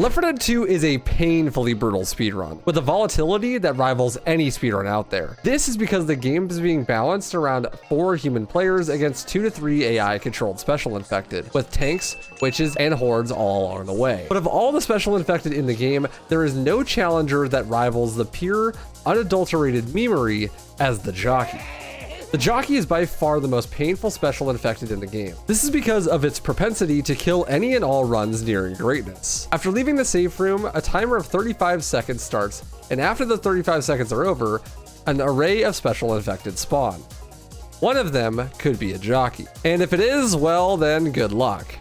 Left 4 Dead 2 is a painfully brutal speedrun, with a volatility that rivals any speedrun out there. This is because the game is being balanced around 4 human players against 2 to 3 AI-controlled special infected, with tanks, witches, and hordes all along the way. But of all the special infected in the game, there is no challenger that rivals the pure, unadulterated memery as the jockey. The jockey is by far the most painful special infected in the game. This is because of its propensity to kill any and all runs nearing greatness. After leaving the safe room, a timer of 35 seconds starts, and after the 35 seconds are over, an array of special infected spawn. One of them could be a jockey. And if it is, well then good luck.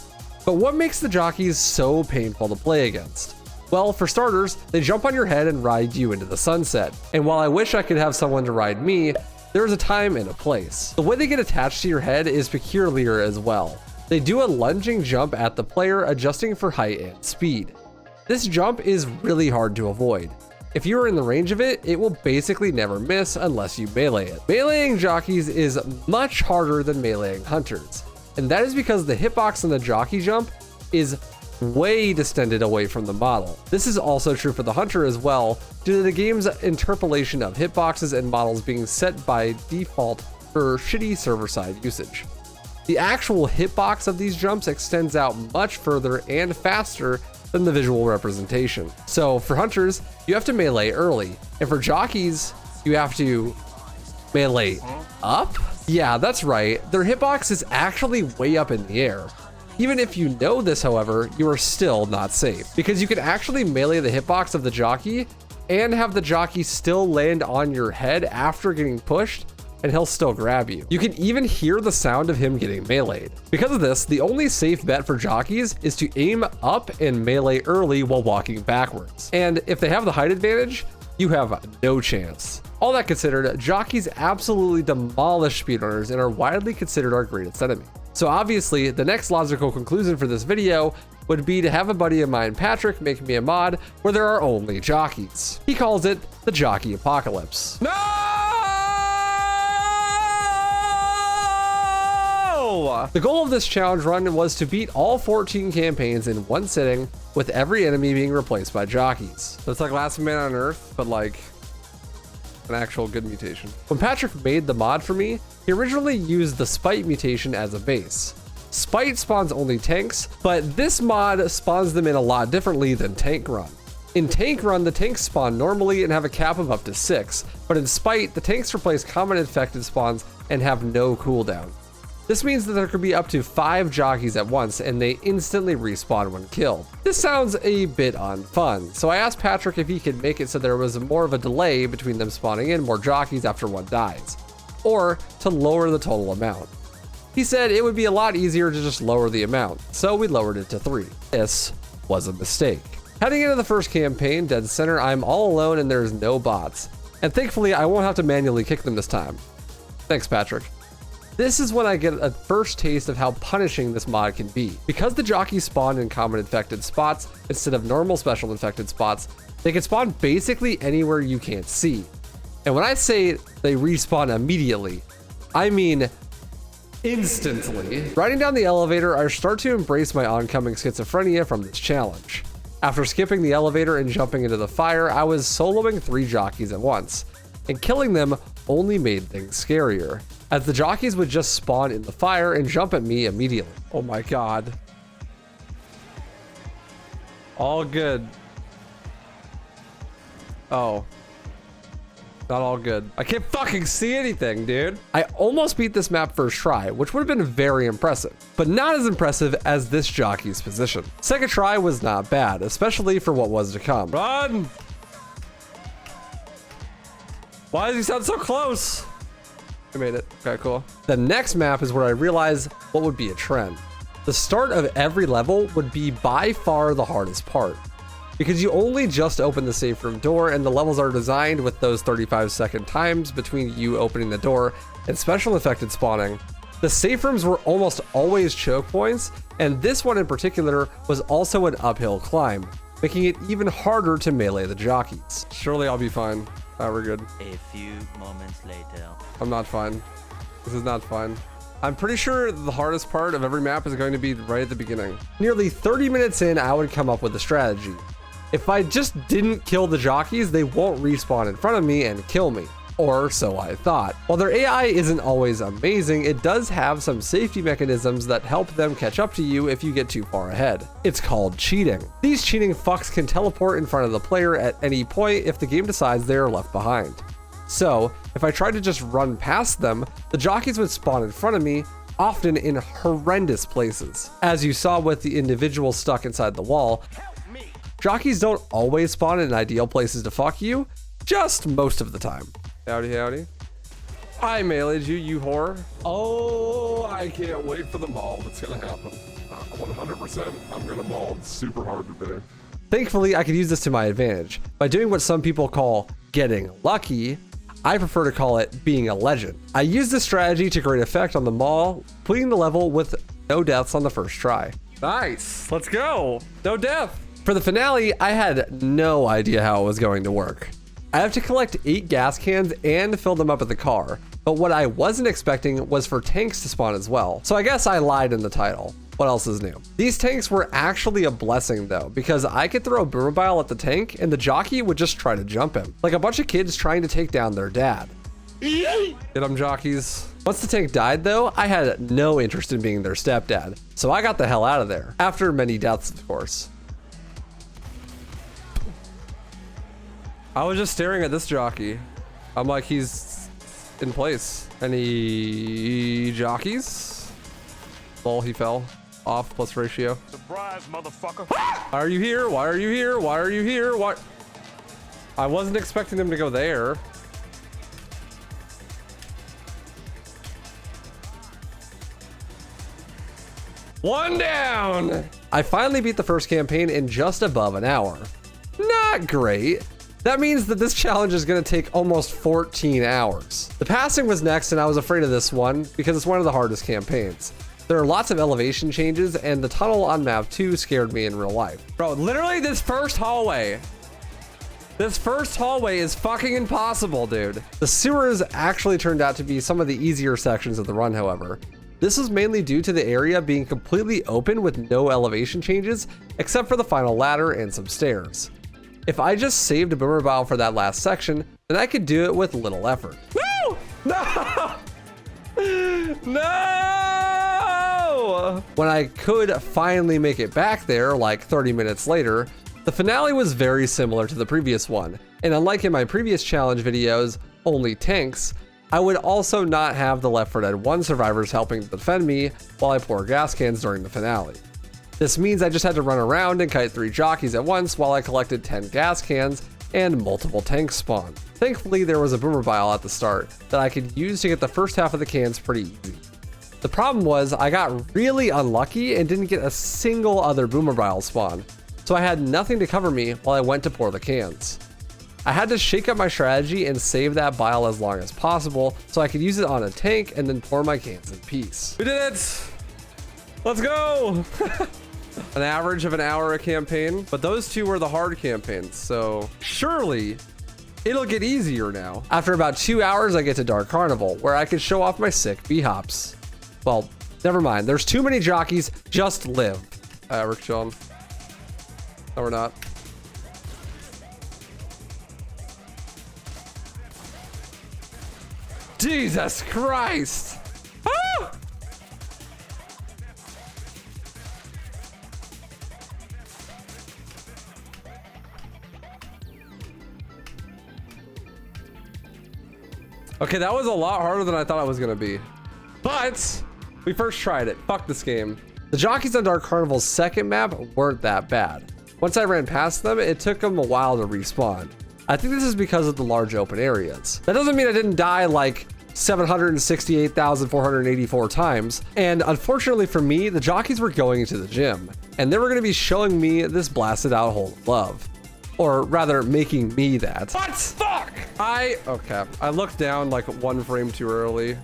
But what makes the jockeys so painful to play against? Well, for starters, they jump on your head and ride you into the sunset. And while I wish I could have someone to ride me, there is a time and a place. The way they get attached to your head is peculiar as well. They do a lunging jump at the player, adjusting for height and speed. This jump is really hard to avoid. If you are in the range of it, it will basically never miss unless you melee it. Meleeing jockeys is much harder than meleeing hunters, and that is because the hitbox on the jockey jump is way distended away from the model. This is also true for the hunter as well, due to the game's interpolation of hitboxes and models being set by default for shitty server-side usage. The actual hitbox of these jumps extends out much further and faster than the visual representation. So for hunters, you have to melee early, and for jockeys, you have to melee up? Yeah, that's right. Their hitbox is actually way up in the air. Even if you know this, however, you are still not safe, because you can actually melee the hitbox of the jockey and have the jockey still land on your head after getting pushed, and he'll still grab you. You can even hear the sound of him getting meleeed. Because of this, the only safe bet for jockeys is to aim up and melee early while walking backwards. And if they have the height advantage, you have no chance. All that considered, jockeys absolutely demolish speedrunners and are widely considered our greatest enemy. So obviously, the next logical conclusion for this video would be to have a buddy of mine, Patrick, make me a mod where there are only jockeys. He calls it the Jockey Apocalypse. No! The goal of this challenge run was to beat all 14 campaigns in one sitting, with every enemy being replaced by jockeys. So it's like Last Man on Earth, but like an actual good mutation. When Patrick made the mod for me, he originally used the Spite mutation as a base. Spite spawns only tanks, but this mod spawns them in a lot differently than Tank Run. In Tank Run, the tanks spawn normally and have a cap of up to 6, but in Spite, the tanks replace common infected spawns and have no cooldown. This means that there could be up to 5 jockeys at once, and they instantly respawn when killed. This sounds a bit unfun, so I asked Patrick if he could make it so there was more of a delay between them spawning in more jockeys after one dies, or to lower the total amount. He said it would be a lot easier to just lower the amount, so we lowered it to 3. This was a mistake. Heading into the first campaign, dead center, I'm all alone and there's no bots, and thankfully I won't have to manually kick them this time. Thanks, Patrick. This is when I get a first taste of how punishing this mod can be. Because the jockeys spawn in common infected spots instead of normal special infected spots, they can spawn basically anywhere you can't see. And when I say they respawn immediately, I mean instantly. Riding down the elevator, I start to embrace my oncoming schizophrenia from this challenge. After skipping the elevator and jumping into the fire, I was soloing 3 jockeys at once, and killing them only made things scarier, as the jockeys would just spawn in the fire and jump at me immediately. Oh my god. All good. Oh. Not all good. I can't fucking see anything, dude. I almost beat this map first try, which would have been very impressive, but not as impressive as this jockey's position. Second try was not bad, especially for what was to come. Run! Why does he sound so close? I made it. Okay, cool. The next map is where I realized what would be a trend. The start of every level would be by far the hardest part, because you only just open the safe room door and the levels are designed with those 35-second times between you opening the door and special infected spawning. The safe rooms were almost always choke points, and this one in particular was also an uphill climb, making it even harder to melee the jockeys. Surely I'll be fine. We're good. A few moments later. I'm not fine. This is not fine. I'm pretty sure the hardest part of every map is going to be right at the beginning. Nearly 30 minutes in, I would come up with a strategy. If I just didn't kill the jockeys, they won't respawn in front of me and kill me. Or so I thought. While their AI isn't always amazing, it does have some safety mechanisms that help them catch up to you if you get too far ahead. It's called cheating. These cheating fucks can teleport in front of the player at any point if the game decides they are left behind. So, if I tried to just run past them, the jockeys would spawn in front of me, often in horrendous places. As you saw with the individual stuck inside the wall, jockeys don't always spawn in ideal places to fuck you, just most of the time. Howdy, howdy. I meleeed you, you whore. Oh, I can't wait for the maul that's gonna happen. 100%, I'm gonna maul super hard today. Thankfully, I could use this to my advantage. By doing what some people call getting lucky, I prefer to call it being a legend. I used this strategy to great effect on the maul, completing the level with no deaths on the first try. Nice, let's go. No death. For the finale, I had no idea how it was going to work. I have to collect 8 gas cans and fill them up at the car, but what I wasn't expecting was for tanks to spawn as well. So I guess I lied in the title. What else is new? These tanks were actually a blessing though, because I could throw a boomermobile at the tank and the jockey would just try to jump him. Like a bunch of kids trying to take down their dad. Get them jockeys. Once the tank died though, I had no interest in being their stepdad, so I got the hell out of there. After many deaths, of course. I was just staring at this jockey. I'm like, he's in place. Any jockeys? Lol, he fell. Off plus ratio. Surprise, motherfucker. Why are you here? Why are you here? Why are you here? Why? I wasn't expecting them to go there. One down. I finally beat the first campaign in just above an hour. Not great. That means that this challenge is going to take almost 14 hours. The passing was next, and I was afraid of this one because it's one of the hardest campaigns. There are lots of elevation changes, and the tunnel on map 2 scared me in real life. Bro, literally this first hallway is fucking impossible, dude. The sewers actually turned out to be some of the easier sections of the run, however. This was mainly due to the area being completely open with no elevation changes, except for the final ladder and some stairs. If I just saved a boomermobile for that last section, then I could do it with little effort. No! No! No! When I could finally make it back there, like 30 minutes later, the finale was very similar to the previous one. And unlike in my previous challenge videos, only tanks, I would also not have the Left 4 Dead 1 survivors helping to defend me while I pour gas cans during the finale. This means I just had to run around and kite 3 jockeys at once while I collected 10 gas cans and multiple tanks spawned. Thankfully, there was a boomermobile at the start that I could use to get the first half of the cans pretty easy. The problem was I got really unlucky and didn't get a single other boomermobile spawn, so I had nothing to cover me while I went to pour the cans. I had to shake up my strategy and save that bile as long as possible so I could use it on a tank and then pour my cans in peace. We did it! Let's go! An average of an hour a campaign, but those 2 were the hard campaigns, so surely it'll get easier now. After about 2 hours, I get to Dark Carnival, where I can show off my sick B-hops. Well, never mind. There's too many jockeys. Just live. We're chilling. No, we're not. Jesus Christ! Ah! Okay, that was a lot harder than I thought it was gonna be. But we first tried it. Fuck this game. The jockeys on Dark Carnival's second map weren't that bad. Once I ran past them, it took them a while to respawn. I think this is because of the large open areas. That doesn't mean I didn't die like 768,484 times. And unfortunately for me, the jockeys were going into the gym, and they were gonna be showing me this blasted out hole of love. Or rather, making me that. What? Fuck! Okay. I looked down like 1 frame too early.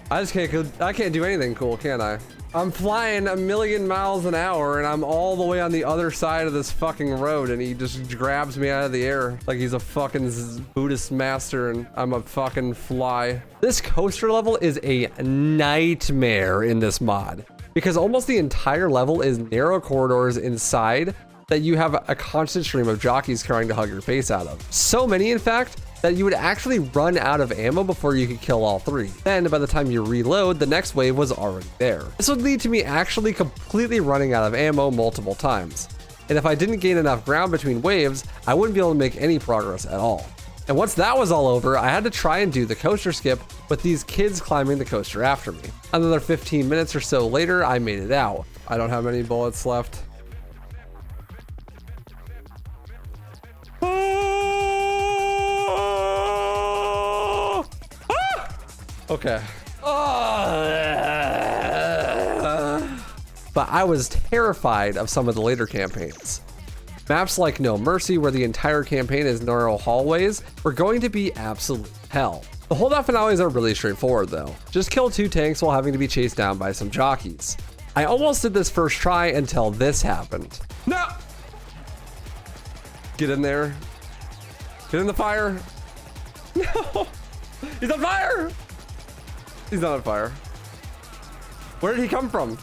I can't do anything cool, can I? I'm flying 1,000,000 miles an hour and I'm all the way on the other side of this fucking road and he just grabs me out of the air like he's a fucking Buddhist master and I'm a fucking fly. This coaster level is a nightmare in this mod because almost the entire level is narrow corridors inside that you have a constant stream of jockeys trying to hug your face out of. So many, in fact, that you would actually run out of ammo before you could kill all three. Then by the time you reload, the next wave was already there. This would lead to me actually completely running out of ammo multiple times. And if I didn't gain enough ground between waves, I wouldn't be able to make any progress at all. And once that was all over, I had to try and do the coaster skip with these kids climbing the coaster after me. Another 15 minutes or so later, I made it out. I don't have any bullets left. Okay. But I was terrified of some of the later campaigns. Maps like No Mercy, where the entire campaign is narrow hallways, were going to be absolute hell. The holdout finales are really straightforward though. Just kill 2 tanks while having to be chased down by some jockeys. I almost did this first try until this happened. No! Get in there. Get in the fire. No! He's on fire! He's not on fire. Where did he come from?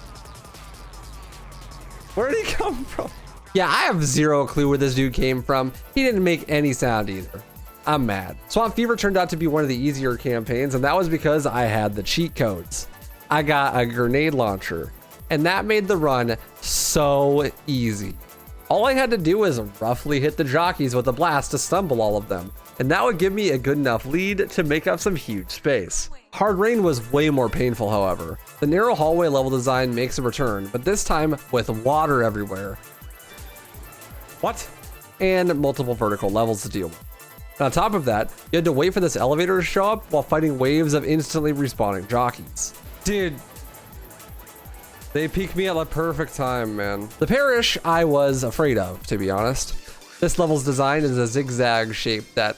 Where did he come from? Yeah, I have zero clue where this dude came from. He didn't make any sound either. I'm mad. Swamp Fever turned out to be one of the easier campaigns, and that was because I had the cheat codes. I got a grenade launcher, and that made the run so easy. All I had to do was roughly hit the jockeys with a blast to stumble all of them, and that would give me a good enough lead to make up some huge space. Hard Rain was way more painful, however. The narrow hallway level design makes a return, but this time with water everywhere. What? And multiple vertical levels to deal with. And on top of that, you had to wait for this elevator to show up while fighting waves of instantly respawning jockeys. Dude, they peeked me at the perfect time, man. The parish I was afraid of, to be honest. This level's design is a zigzag shape that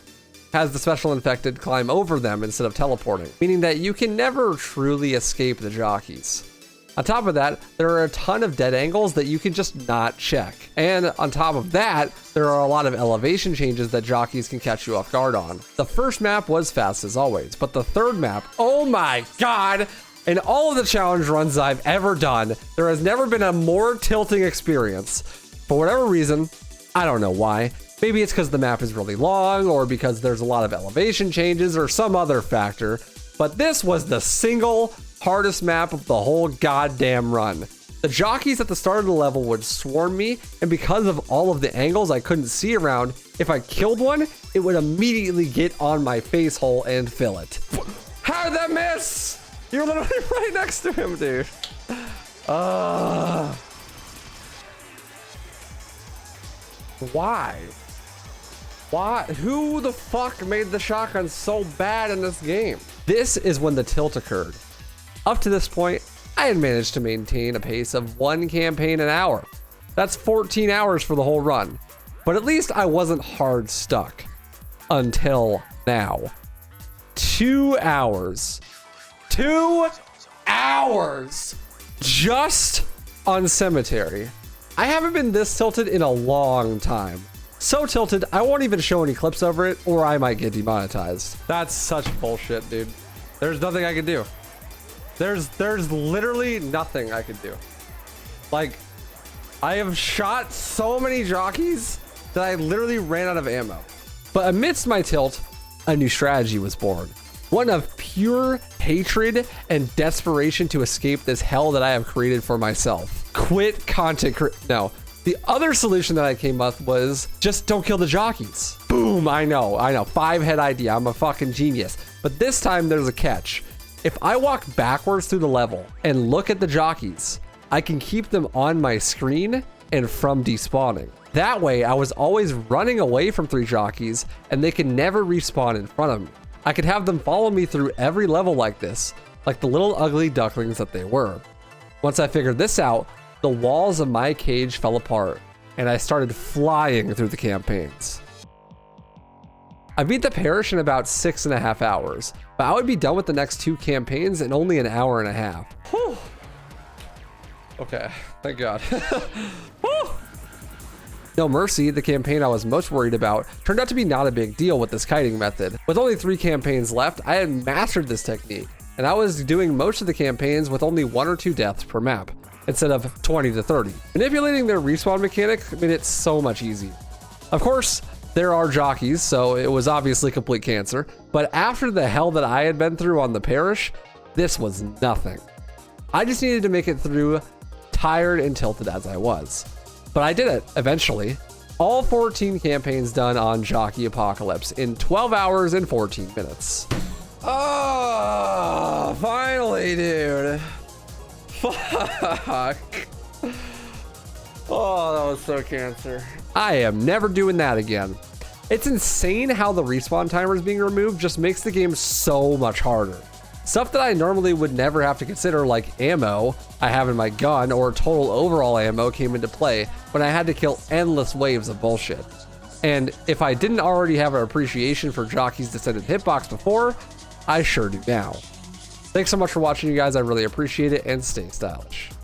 has the special infected climb over them instead of teleporting, meaning that you can never truly escape the jockeys. On top of that, there are a ton of dead angles that you can just not check. And on top of that, there are a lot of elevation changes that jockeys can catch you off guard on. The first map was fast as always, but the third map, oh my God! In all of the challenge runs I've ever done, there has never been a more tilting experience. For whatever reason, I don't know why. Maybe it's because the map is really long, or because there's a lot of elevation changes, or some other factor. But this was the single hardest map of the whole goddamn run. The jockeys at the start of the level would swarm me, and because of all of the angles I couldn't see around, if I killed one, it would immediately get on my face hole and fill it. How did that miss? You're literally right next to him, dude. Why? Why? Who the fuck made the shotgun so bad in this game? This is when the tilt occurred. Up to this point, I had managed to maintain a pace of 1 campaign an hour. That's 14 hours for the whole run. But at least I wasn't hard stuck. Until now. 2 hours. 2 hours! Just on Cemetery. I haven't been this tilted in a long time. So tilted, I won't even show any clips over it, or I might get demonetized. That's such bullshit, dude. There's nothing I can do. There's literally nothing I can do. Like, I have shot so many jockeys that I literally ran out of ammo. But amidst my tilt, a new strategy was born. One of pure hatred and desperation to escape this hell that I have created for myself. Quit content no. The other solution that I came up with was just don't kill the jockeys. Boom, I know. 5-head idea, I'm a fucking genius. But this time there's a catch. If I walk backwards through the level and look at the jockeys, I can keep them on my screen and from despawning. That way, I was always running away from 3 jockeys and they can never respawn in front of me. I could have them follow me through every level like this, like the little ugly ducklings that they were. Once I figured this out, the walls of my cage fell apart and I started flying through the campaigns. I beat the parish in about 6.5 hours, but I would be done with the next 2 campaigns in only an hour and a half. Whew. Okay, thank God. Woo! No Mercy, the campaign I was most worried about, turned out to be not a big deal with this kiting method. With only 3 campaigns left, I had mastered this technique, and I was doing most of the campaigns with only 1 or 2 deaths per map, instead of 20 to 30. Manipulating their respawn mechanic made it so much easier. Of course, there are jockeys, so it was obviously complete cancer, but after the hell that I had been through on the parish, this was nothing. I just needed to make it through, tired and tilted as I was. But I did it, eventually. All 14 campaigns done on Jockey Apocalypse in 12 hours and 14 minutes. Oh, finally, dude. Fuck. Oh, that was so cancer. I am never doing that again. It's insane how the respawn timers being removed just makes the game so much harder. Stuff that I normally would never have to consider, like ammo I have in my gun or total overall ammo, came into play when I had to kill endless waves of bullshit. And if I didn't already have an appreciation for Jockey's descended hitbox before, I sure do now. Thanks so much for watching, you guys. I really appreciate it, and stay stylish.